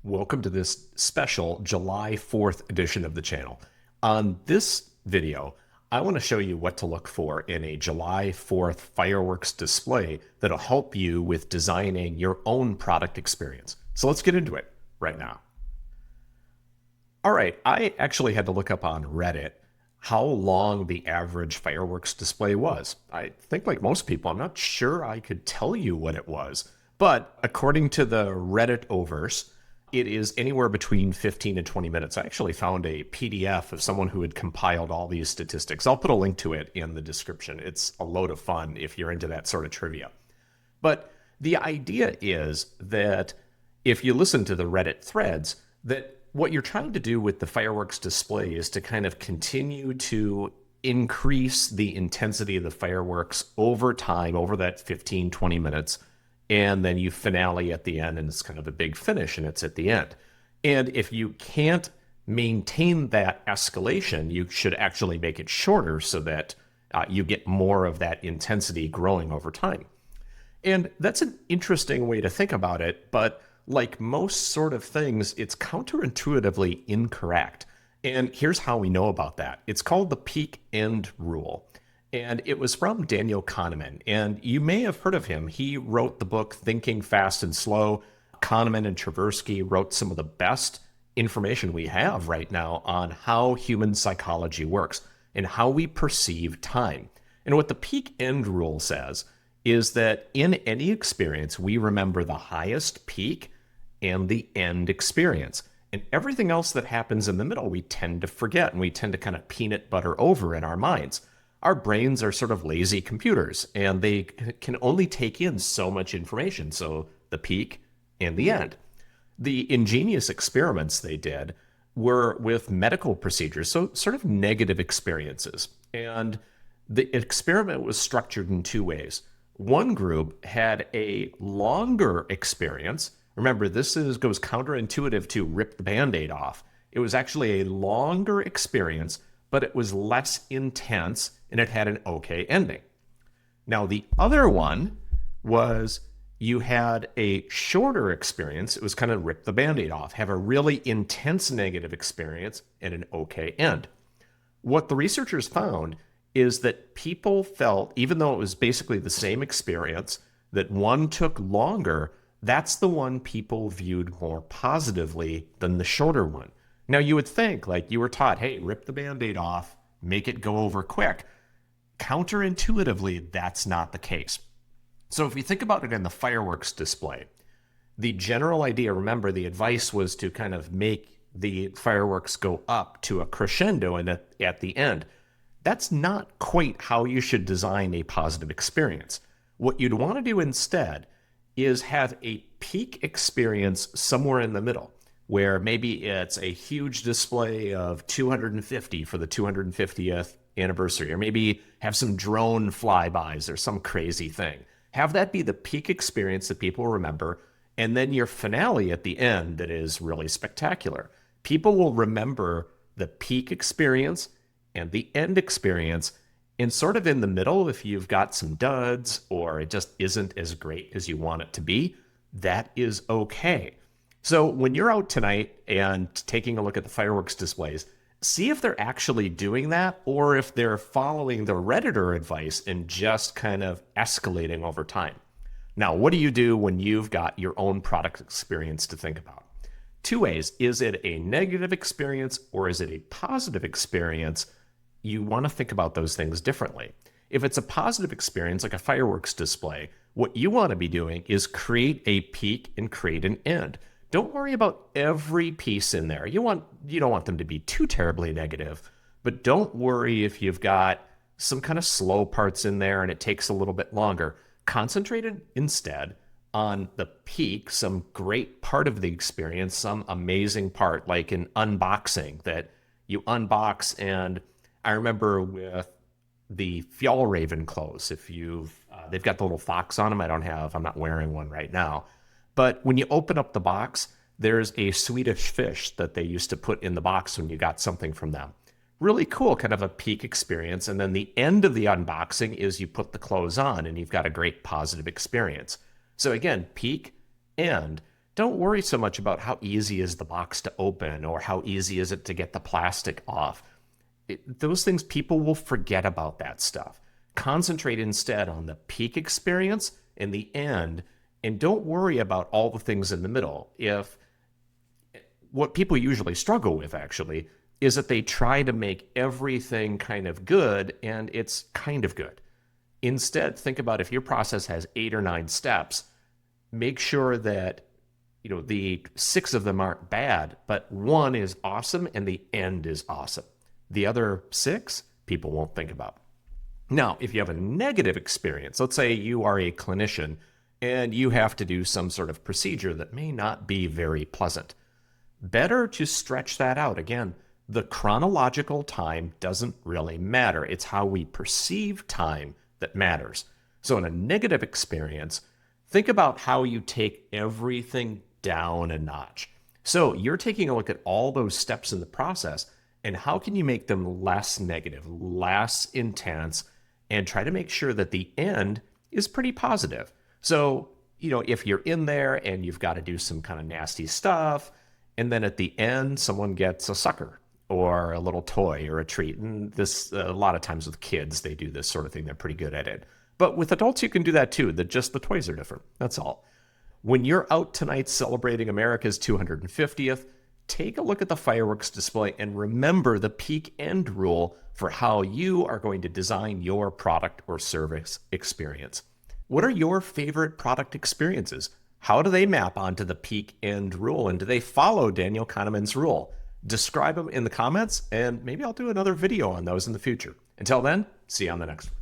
Welcome to this special July 4th edition of the channel. On this video, I want to show you what to look for in a July 4th fireworks display that'll help you with designing your own product experience. So let's get into it right now. All right, I actually had to look up on Reddit how long the average fireworks display was. I think like most people, I'm not sure I could tell you what it was, but according to the Reddit-overse, it is anywhere between 15 and 20 minutes. I actually found a PDF of someone who had compiled all these statistics. I'll put a link to it in the description. It's a load of fun if you're into that sort of trivia. But the idea is that if you listen to the Reddit threads, that what you're trying to do with the fireworks display is to kind of continue to increase the intensity of the fireworks over time, over that 15, 20 minutes, and then you finale at the end, and it's kind of a big finish, and it's at the end. And if you can't maintain that escalation, you should actually make it shorter so that you get more of that intensity growing over time. And that's an interesting way to think about it, but like most sort of things, it's counterintuitively incorrect. And here's how we know about that. It's called the peak end rule. And it was from Daniel Kahneman. And you may have heard of him. He wrote the book Thinking Fast and Slow. Kahneman and Tversky wrote some of the best information we have right now on how human psychology works and how we perceive time. And what the peak end rule says is that in any experience, we remember the highest peak and the end experience. And everything else that happens in the middle, we tend to forget, and we tend to kind of peanut butter over in our minds. Our brains are sort of lazy computers, and they can only take in so much information. So the peak and the end. The ingenious experiments they did were with medical procedures, so sort of negative experiences. And the experiment was structured in two ways. One group had a longer experience. Remember, goes counterintuitive to rip the Band-Aid off. It was actually a longer experience, but it was less intense, and it had an okay ending. Now, the other one was you had a shorter experience. It was kind of rip the Band-Aid off, have a really intense negative experience, and an okay end. What the researchers found is that people felt, even though it was basically the same experience, that one took longer. That's the one people viewed more positively than the shorter one. Now, you would think, like you were taught, hey, rip the Band-Aid off, make it go over quick. Counterintuitively, that's not the case. So if you think about it in the fireworks display, the general idea, remember, the advice was to kind of make the fireworks go up to a crescendo and at the end. That's not quite how you should design a positive experience. What you'd want to do instead is have a peak experience somewhere in the middle, where maybe it's a huge display of 250 for the 250th anniversary, or maybe have some drone flybys or some crazy thing. Have that be the peak experience that people remember, and then your finale at the end that is really spectacular. People will remember the peak experience and the end experience, and sort of in the middle, if you've got some duds or it just isn't as great as you want it to be, that is okay. So when you're out tonight and taking a look at the fireworks displays, see if they're actually doing that or if they're following the Redditor advice and just kind of escalating over time. Now, what do you do when you've got your own product experience to think about? Two ways. Is it a negative experience or is it a positive experience? You want to think about those things differently. If it's a positive experience, like a fireworks display, what you want to be doing is create a peak and create an end. Don't worry about every piece in there. You don't want them to be too terribly negative, but don't worry if you've got some kind of slow parts in there and it takes a little bit longer. Concentrate instead on the peak, some great part of the experience, some amazing part, like an unboxing that you unbox. And I remember with the Fjallraven clothes, if they've got the little fox on them. I'm not wearing one right now. But when you open up the box, there's a Swedish fish that they used to put in the box when you got something from them. Really cool, kind of a peak experience. And then the end of the unboxing is you put the clothes on and you've got a great positive experience. So again, peak, end. Don't worry so much about how easy is the box to open or how easy is it to get the plastic off. Those things, people will forget about that stuff. Concentrate instead on the peak experience in the end, and don't worry about all the things in the middle. If what people usually struggle with actually is that they try to make everything kind of good and it's kind of good. Instead, think about if your process has 8 or 9 steps, make sure that the 6 of them aren't bad, but 1 is awesome and the end is awesome. The other 6 people won't think about. Now, if you have a negative experience, let's say you are a clinician and you have to do some sort of procedure that may not be very pleasant, better to stretch that out. Again, the chronological time doesn't really matter. It's how we perceive time that matters. So in a negative experience, think about how you take everything down a notch. So you're taking a look at all those steps in the process and how can you make them less negative, less intense, and try to make sure that the end is pretty positive. So, if you're in there and you've got to do some kind of nasty stuff, and then at the end, someone gets a sucker or a little toy or a treat. And this, a lot of times with kids, they do this sort of thing. They're pretty good at it. But with adults, you can do that too. Just the toys are different. That's all. When you're out tonight celebrating America's 250th, take a look at the fireworks display and remember the peak end rule for how you are going to design your product or service experience. What are your favorite product experiences? How do they map onto the peak end rule? And do they follow Daniel Kahneman's rule? Describe them in the comments, and maybe I'll do another video on those in the future. Until then, see you on the next one.